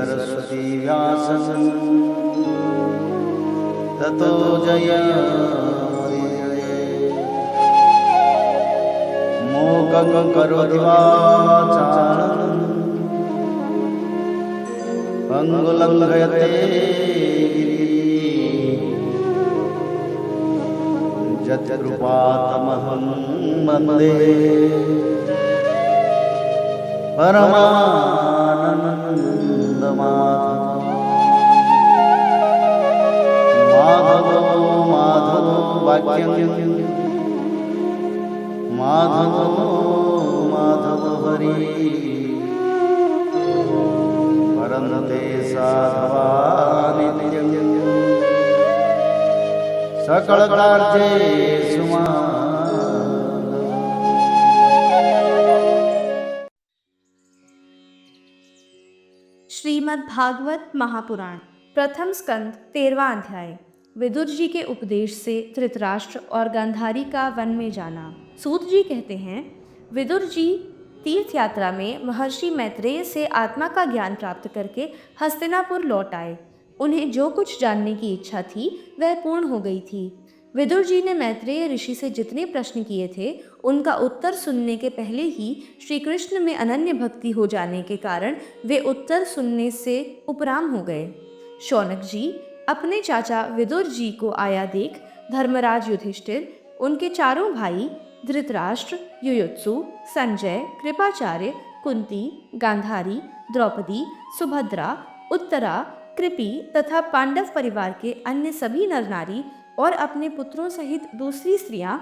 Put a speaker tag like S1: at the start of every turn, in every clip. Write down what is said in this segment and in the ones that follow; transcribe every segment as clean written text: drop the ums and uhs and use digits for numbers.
S1: सरस्वती व्यासं ततो जयमुदीरये। मूकं करोति वाचालं पंगुलंघयते यत्कृपातमहं वन्दे परमानन्दमाधवो माधवो वाक्यं माधवो हरि परन्ते साधवा नित्यं सकलकार्येषु
S2: श्रीमद् भागवत महापुराण प्रथम स्कंद 13वां अध्याय। विदुर जी के उपदेश से धृतराष्ट्र और गांधारी का वन में जाना। सूत जी कहते हैं, विदुर जी तीर्थ यात्रा में महर्षि मैत्रेय से आत्मा का ज्ञान प्राप्त करके हस्तिनापुर लौट आए। उन्हें जो कुछ जानने की इच्छा थी वह पूर्ण हो गई थी। विदुर जी ने मैत्रेय ऋषि से जितने प्रश्न किए थे उनका उत्तर सुनने के पहले ही श्री कृष्ण में अनन्य भक्ति हो जाने के कारण वे उत्तर सुनने से उपराम हो गए। शौनक जी अपने चाचा विदुर जी को आया देख धर्मराज युधिष्ठिर, उनके चारों भाई धृतराष्ट्र, युयुत्सु, संजय, कृपाचार्य, कुंती, गांधारी, द्रौपदी, सुभद्रा, उत्तरा, कृपि तथा पांडव परिवार के अन्य सभी नर नारी और अपने पुत्रों सहित दूसरी स्त्रियां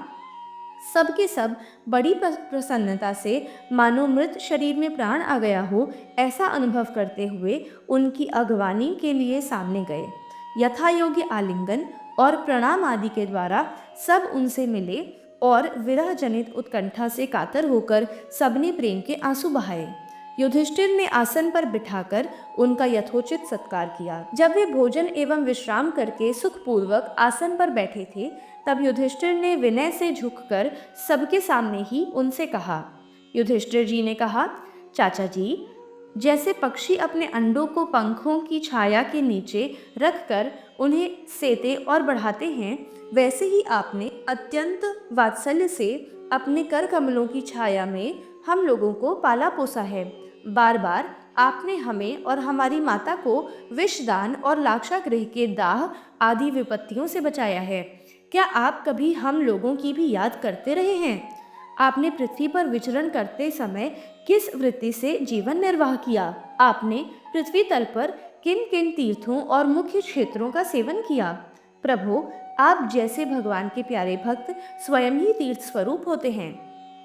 S2: सबके सब बड़ी प्रसन्नता से मानो मृत शरीर में प्राण आ गया हो ऐसा अनुभव करते हुए उनकी अगवानी के लिए सामने गए। यथा योग्य आलिंगन और प्रणाम आदि के द्वारा सब उनसे मिले और विरह जनित उत्कंठा से कातर होकर सबने प्रेम के आंसू बहाए। युधिष्ठिर ने आसन पर बिठाकर उनका यथोचित सत्कार किया। जब वे भोजन एवं विश्राम करके सुखपूर्वक आसन पर बैठे थे तब युधिष्ठिर ने विनय से झुककर सबके सामने ही उनसे कहा। युधिष्ठिर जी ने कहा, चाचा जी, जैसे पक्षी अपने अंडों को पंखों की छाया के नीचे रखकर उन्हें सेते और बढ़ाते हैं, वैसे ही आपने अत्यंत वात्सल्य से अपने कर कमलों की छाया में हम लोगों को पाला पोसा है। बार बार आपने हमें और हमारी माता को विषदान और लाक्षागृह के दाह आदि विपत्तियों से बचाया है। क्या आप कभी हम लोगों की भी याद करते रहे हैं? आपने पृथ्वी पर विचरण करते समय किस वृत्ति से जीवन निर्वाह किया? आपने पृथ्वी तल पर किन किन तीर्थों और मुख्य क्षेत्रों का सेवन किया? प्रभु, आप जैसे भगवान के प्यारे भक्त स्वयं ही तीर्थ स्वरूप होते हैं।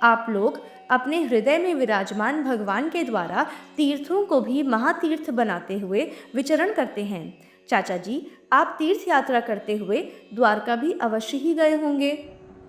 S2: आप लोग अपने हृदय में विराजमान भगवान के द्वारा तीर्थों को भी महातीर्थ बनाते हुए विचरण करते हैं। चाचा जी, आप तीर्थ यात्रा करते हुए द्वारका भी अवश्य ही गए होंगे।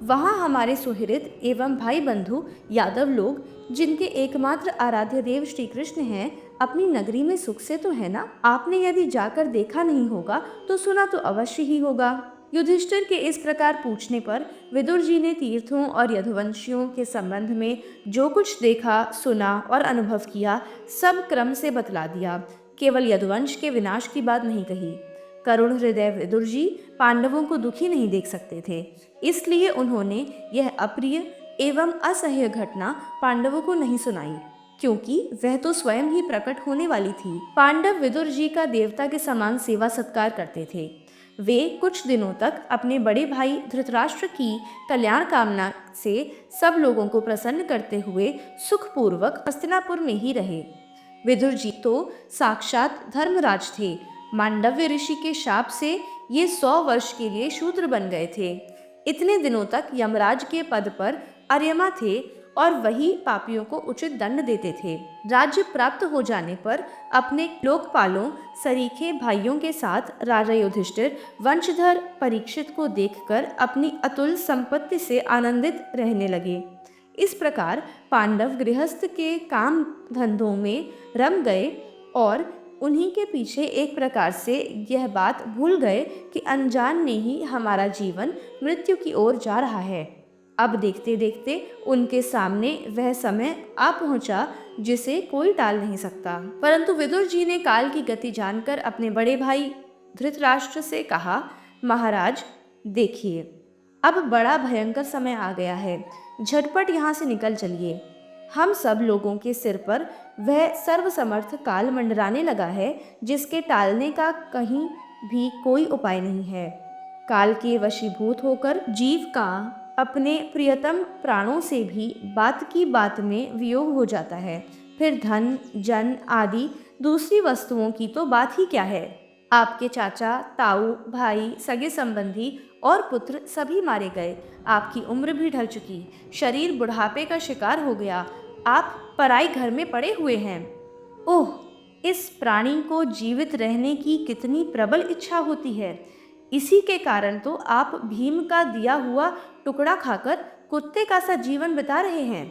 S2: वहाँ हमारे सुहृद एवं भाई बंधु यादव लोग, जिनके एकमात्र आराध्य देव श्री कृष्ण हैं, अपनी नगरी में सुख से तो है ना? आपने यदि जाकर देखा नहीं होगा तो सुना तो अवश्य ही होगा। युधिष्ठिर के इस प्रकार पूछने पर विदुर जी ने तीर्थों और यदुवंशियों के संबंध में जो कुछ देखा, सुना और अनुभव किया सब क्रम से बतला दिया। केवल यदुवंश के विनाश की बात नहीं कही। करुण हृदय विदुर जी पांडवों को दुखी नहीं देख सकते थे, इसलिए उन्होंने यह अप्रिय एवं असह्य घटना पांडवों को नहीं सुनाई, क्योंकि वह तो स्वयं ही प्रकट होने वाली थी। पांडव विदुर जी का देवता के समान सेवा सत्कार करते थे। वे कुछ दिनों तक अपने बड़े भाई धृतराष्ट्र की कल्याण कामना से सब लोगों को प्रसन्न करते हुए सुखपूर्वक हस्तिनापुर में ही रहे। विदुर जी तो साक्षात धर्मराज थे। मांडव्य ऋषि के शाप से ये 100 वर्ष के लिए शूद्र बन गए थे। इतने दिनों तक यमराज के पद पर अर्यमा थे और वही पापियों को उचित दंड देते थे। राज्य प्राप्त हो जाने पर अपने लोकपालों सरीखे भाइयों के साथ राजा युधिष्ठिर वंशधर परीक्षित को देखकर अपनी अतुल संपत्ति से आनंदित रहने लगे। इस प्रकार पांडव गृहस्थ के काम धंधों में रम गए और उन्हीं के पीछे एक प्रकार से यह बात भूल गए कि अनजान ने ही हमारा जीवन मृत्यु की ओर जा रहा है। अब देखते देखते उनके सामने वह समय आ पहुंचा जिसे कोई टाल नहीं सकता। परंतु विदुर जी ने काल की गति जानकर अपने बड़े भाई धृतराष्ट्र से कहा, महाराज देखिए, अब बड़ा भयंकर समय आ गया है, झटपट यहाँ से निकल चलिए। हम सब लोगों के सिर पर वह सर्वसमर्थ काल मंडराने लगा है जिसके टालने का कहीं भी कोई उपाय नहीं है। काल के वशीभूत होकर जीव का अपने प्रियतम प्राणों से भी बात की बात में वियोग हो जाता है। फिर धन जन आदि दूसरी वस्तुओं की तो बात ही क्या है। आपके चाचा, ताऊ, भाई, सगे संबंधी और पुत्र सभी मारे गए। आपकी उम्र भी ढल चुकी, शरीर बुढ़ापे का शिकार हो गया। आप पराई घर में पड़े हुए हैं। ओह, इस प्राणी को जीवित रहने की कितनी प्रबल इच्छा होती है। इसी के कारण तो आप भीम का दिया हुआ टुकड़ा खाकर कुत्ते का सा जीवन बिता रहे हैं।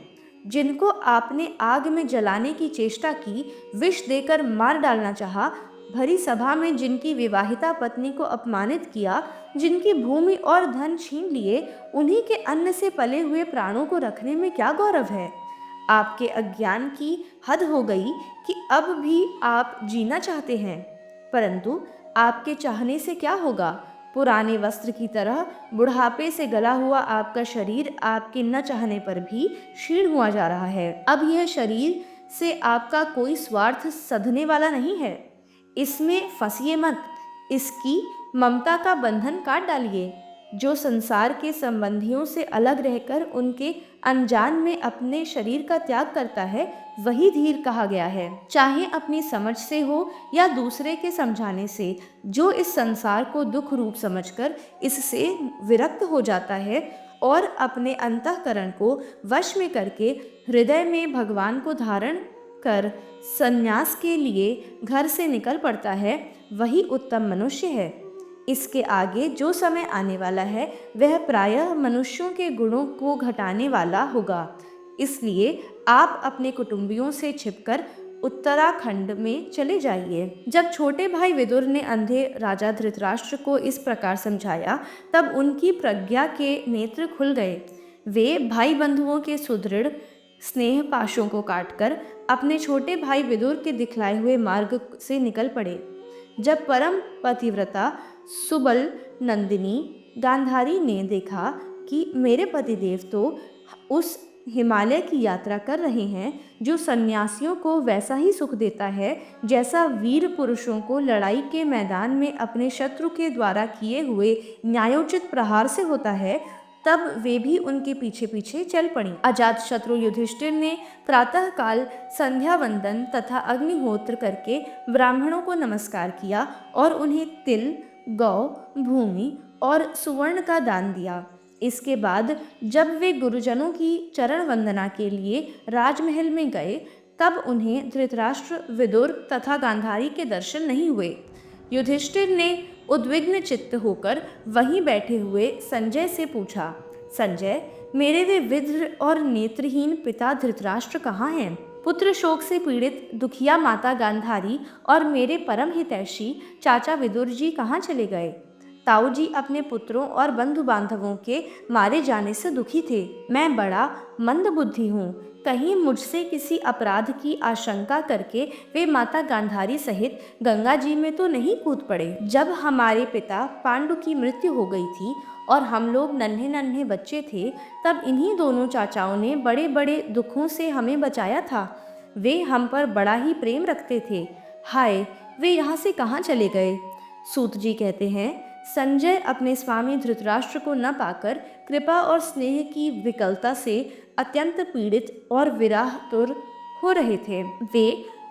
S2: जिनको आपने आग में जलाने की चेष्टा की, विष देकर मार डालना चाहा, भरी सभा में जिनकी विवाहिता पत्नी को अपमानित किया, जिनकी भूमि और धन छीन लिए, उन्हीं के अन्न से पले हुए प्राणों को रखने में क्या गौरव है। आपके अज्ञान की हद हो गई कि अब भी आप जीना चाहते हैं, परंतु आपके चाहने से क्या होगा। पुराने वस्त्र की तरह बुढ़ापे से गला हुआ आपका शरीर आपके न चाहने पर भी क्षीण हुआ जा रहा है। अब यह शरीर से आपका कोई स्वार्थ सधने वाला नहीं है। इसमें फंसिए मत, इसकी ममता का बंधन काट डालिए। जो संसार के संबंधियों से अलग रहकर उनके अनजान में अपने शरीर का त्याग करता है, वही धीर कहा गया है। चाहे अपनी समझ से हो या दूसरे के समझाने से, जो इस संसार को दुख रूप समझकर इससे विरक्त हो जाता है और अपने अंतःकरण को वश में करके हृदय में भगवान को धारण कर संन्यास के लिए घर से निकल पड़ता है, वही उत्तम मनुष्य है। इसके आगे जो समय आने वाला है वह प्रायः मनुष्यों के गुणों को घटाने वाला होगा। इसलिए आप अपने कुटुंबियों से छिपकर उत्तराखंड में चले जाइए। जब छोटे भाई विदुर ने अंधे राजा धृतराष्ट्र को इस प्रकार समझाया, तब उनकी प्रज्ञा के नेत्र खुल गए। वे भाई बंधुओं के सुदृढ़ स्नेह पाशों को काटकर अपने छोटे भाई विदुर के दिखलाए हुए मार्ग से निकल पड़े। जब परम पतिव्रता सुबल नंदिनी गांधारी ने देखा कि मेरे पतिदेव तो उस हिमालय की यात्रा कर रहे हैं जो सन्यासियों को वैसा ही सुख देता है जैसा वीर पुरुषों को लड़ाई के मैदान में अपने शत्रु के द्वारा किए हुए न्यायोचित प्रहार से होता है, तब वे भी उनके पीछे पीछे चल पड़ी। अजात शत्रु युधिष्ठिर ने प्रातःकाल संध्या वंदन तथा अग्निहोत्र करके ब्राह्मणों को नमस्कार किया और उन्हें तिल, गौ, भूमि और सुवर्ण का दान दिया। इसके बाद जब वे गुरुजनों की चरण वंदना के लिए राजमहल में गए, तब उन्हें धृतराष्ट्र, विदुर तथा गांधारी के दर्शन नहीं हुए। युधिष्ठिर ने उद्विग्न चित्त होकर वहीं बैठे हुए संजय से पूछा, संजय, मेरे वे विद्र और नेत्रहीन पिता धृतराष्ट्र कहाँ हैं? पुत्र शोक से पीड़ित दुखिया माता गांधारी और मेरे परम हितैषी चाचा विदुर जी कहाँ चले गए? ताऊ जी अपने पुत्रों और बंधु बांधवों के मारे जाने से दुखी थे। मैं बड़ा मंदबुद्धि हूँ, कहीं मुझसे किसी अपराध की आशंका करके वे माता गांधारी सहित गंगा जी में तो नहीं कूद पड़े। जब हमारे पिता पांडु की मृत्यु हो गई थी और हम लोग नन्हे नन्हे बच्चे थे, तब इन्हीं दोनों चाचाओं ने बड़े बड़े दुखों से हमें बचाया था। वे हम पर बड़ा ही प्रेम रखते थे। हाय, वे यहाँ से कहाँ चले गए? सूत जी कहते हैं, संजय अपने स्वामी धृतराष्ट्र को न पाकर कृपा और स्नेह की विकलता से अत्यंत पीड़ित और विरहातुर हो रहे थे। वे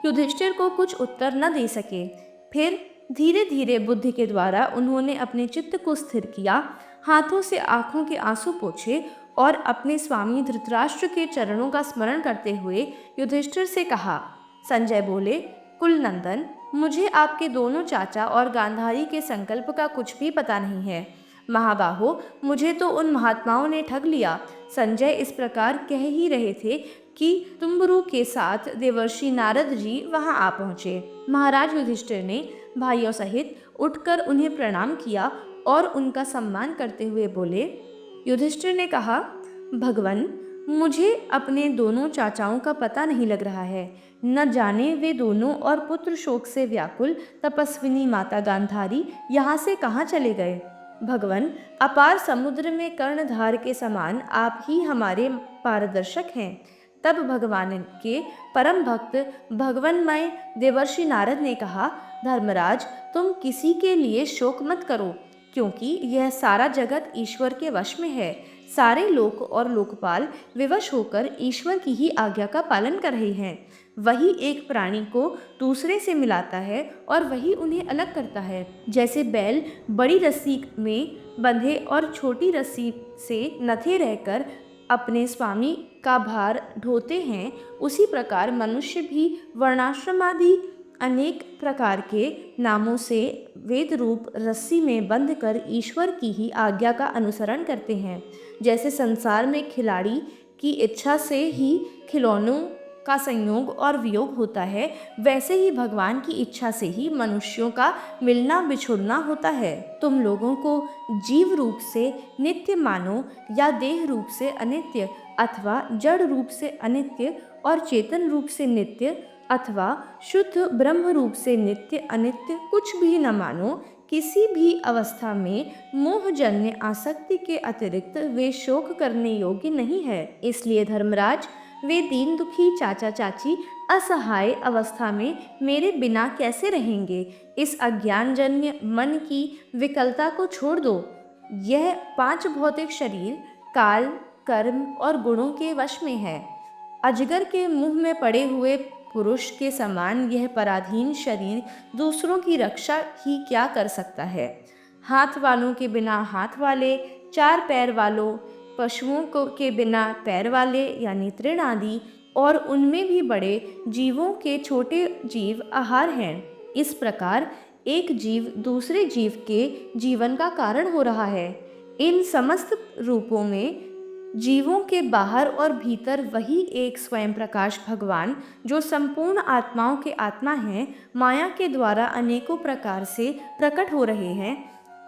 S2: युधिष्ठिर को कुछ उत्तर न दे सके। फिर धीरे धीरे बुद्धि के द्वारा उन्होंने अपने चित्त को स्थिर किया, हाथों से आंखों के आंसू पोंछे और अपने स्वामी धृतराष्ट्र के चरणों का स्मरण करते हुए युधिष्ठिर से कहा। संजय बोले, कुलनंदन, मुझे आपके दोनों चाचा और गांधारी के संकल्प का कुछ भी पता नहीं है। महाबाहो, मुझे तो उन महात्माओं ने ठग लिया। संजय इस प्रकार कह ही रहे थे कि तुम्बरु के साथ देवर्षि नारद जी वहां आ पहुंचे। महाराज युधिष्ठिर ने भाइयों सहित उठकर उन्हें प्रणाम किया और उनका सम्मान करते हुए बोले। युधिष्ठिर ने कहा, भगवन, मुझे अपने दोनों चाचाओं का पता नहीं लग रहा है। न जाने वे दोनों और पुत्र शोक से व्याकुल तपस्विनी माता गांधारी यहाँ से कहाँ चले गए। भगवन, अपार समुद्र में कर्णधार के समान आप ही हमारे पारदर्शक हैं। तब भगवान के परम भक्त भगवनमय देवर्षि नारद ने कहा, धर्मराज, तुम किसी के लिए शोक मत करो, क्योंकि यह सारा जगत ईश्वर के वश में है। सारे लोक और लोकपाल विवश होकर ईश्वर की ही आज्ञा का पालन कर रहे हैं। वही एक प्राणी को दूसरे से मिलाता है और वही उन्हें अलग करता है। जैसे बैल बड़ी रस्सी में बंधे और छोटी रस्सी से नथे रहकर अपने स्वामी का भार ढोते हैं, उसी प्रकार मनुष्य भी वर्णाश्रमादि अनेक प्रकार के नामों से वेद रूप रस्सी में बंध कर ईश्वर की ही आज्ञा का अनुसरण करते हैं। जैसे संसार में खिलाड़ी की इच्छा से ही खिलौनों का संयोग और वियोग होता है, वैसे ही भगवान की इच्छा से ही मनुष्यों का मिलना बिछुड़ना होता है। तुम लोगों को जीव रूप से नित्य मानो या देह रूप से अनित्य, अथवा जड़ रूप से अनित्य और चेतन रूप से नित्य, अथवा शुद्ध ब्रह्म रूप से नित्य अनित्य कुछ भी न मानो। किसी भी अवस्था में मोहजन्य आसक्ति के अतिरिक्त वे शोक करने योग्य नहीं है। इसलिए धर्मराज, वे दीन दुखी चाचा चाची असहाय अवस्था में मेरे बिना कैसे रहेंगे। इस अज्ञानजन्य मन की विकलता को छोड़ दो। यह 5 भौतिक शरीर काल, कर्म और गुणों के वश में है। अजगर के मुंह में पड़े हुए पुरुष के समान यह पराधीन शरीर दूसरों की रक्षा ही क्या कर सकता है। हाथ वालों के बिना हाथ वाले, 4 पैर वालों पशुओं के बिना पैर वाले यानी तृण आदि, और उनमें भी बड़े जीवों के छोटे जीव आहार हैं। इस प्रकार एक जीव दूसरे जीव के जीवन का कारण हो रहा है। इन समस्त रूपों में जीवों के बाहर और भीतर वही एक स्वयं प्रकाश भगवान, जो संपूर्ण आत्माओं के आत्मा हैं, माया के द्वारा अनेकों प्रकार से प्रकट हो रहे हैं।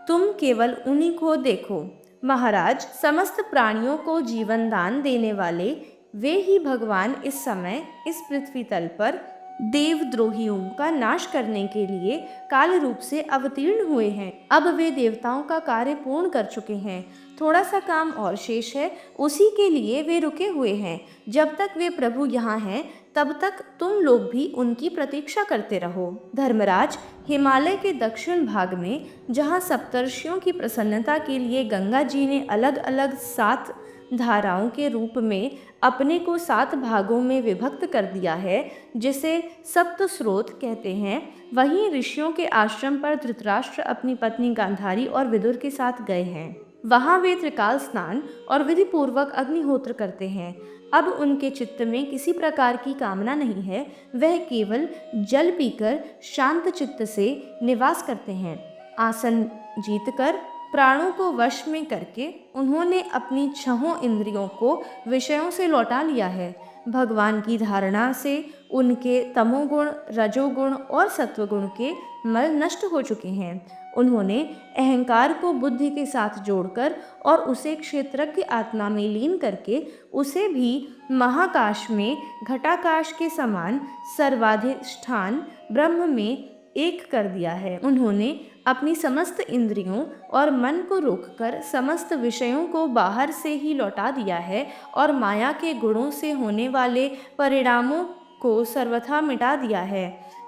S2: तुम केवल उन्हीं को देखो। महाराज, समस्त प्राणियों को जीवन दान देने वाले वे ही भगवान इस समय इस पृथ्वी तल पर देवद्रोहियों का नाश करने के लिए काल रूप से अवतीर्ण हुए हैं। अब वे देवताओं का कार्य पूर्ण कर चुके हैं। थोड़ा सा काम और शेष है, उसी के लिए वे रुके हुए हैं। जब तक वे प्रभु यहाँ हैं, तब तक तुम लोग भी उनकी प्रतीक्षा करते रहो। धर्मराज, हिमालय के दक्षिण भाग में जहाँ सप्तर्षियों की प्रसन्नता के लिए गंगा जी ने अलग अलग 7 धाराओं के रूप में अपने को 7 भागों में विभक्त कर दिया है, जिसे सप्त स्रोत कहते हैं, वहीं ऋषियों के आश्रम पर धृतराष्ट्र अपनी पत्नी गांधारी और विदुर के साथ गए हैं। वहाँ वे त्रिकाल स्नान और विधि पूर्वक अग्निहोत्र करते हैं। अब उनके चित्त में किसी प्रकार की कामना नहीं है। वह केवल जल पीकर शांत चित्त से निवास करते हैं। आसन जीतकर प्राणों को वश में करके उन्होंने अपनी 6 इंद्रियों को विषयों से लौटा लिया है। भगवान की धारणा से उनके तमोगुण, रजोगुण और सत्वगुण के मल नष्ट हो चुके हैं। उन्होंने अहंकार को बुद्धि के साथ जोड़कर और उसे क्षेत्रज्ञ आत्मा में लीन करके उसे भी महाकाश में घटाकाश के समान सर्वाधिष्ठान ब्रह्म में एक कर दिया है। उन्होंने अपनी समस्त इंद्रियों और मन को रोककर समस्त विषयों को बाहर से ही लौटा दिया है और माया के गुणों से होने वाले परिणामों को सर्वथा मिटा दिया है।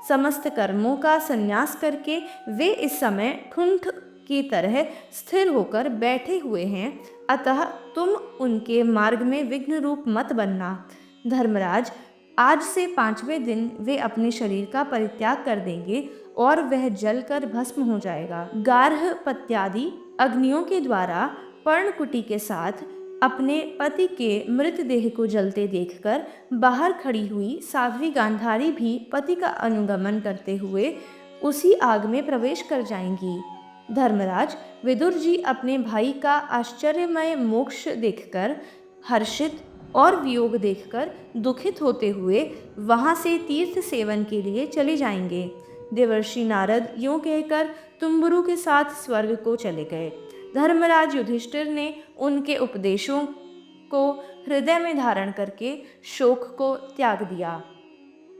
S2: समस्त कर्मों का संन्यास करके वे इस समय ठुंठ की तरह स्थिर होकर बैठे हुए हैं। अतः तुम उनके मार्ग में विघ्न रूप मत बनना। धर्मराज, आज से 5वें दिन वे अपने शरीर का परित्याग कर देंगे और वह जलकर भस्म हो जाएगा। गार्ह पत्यादि अग्नियों के द्वारा पर्णकुटी के साथ अपने पति के मृतदेह को जलते देखकर बाहर खड़ी हुई साध्वी गांधारी भी पति का अनुगमन करते हुए उसी आग में प्रवेश कर जाएंगी। धर्मराज, विदुर जी अपने भाई का आश्चर्यमय मोक्ष देखकर हर्षित और वियोग देखकर दुखित होते हुए वहाँ से तीर्थ सेवन के लिए चले जाएंगे। देवर्षि नारद यूँ कहकर तुम्बुरु के साथ स्वर्ग को चले गए। धर्मराज युधिष्ठिर ने उनके उपदेशों को हृदय में धारण करके शोक को त्याग दिया।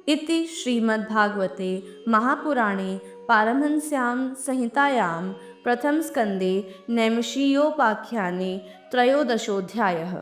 S2: इति श्रीमद्भागवते महापुराणे पारमहंस्यां संहितायां प्रथमस्कन्धे नैमिषीयोपाख्याने त्रयोदशोऽध्यायः।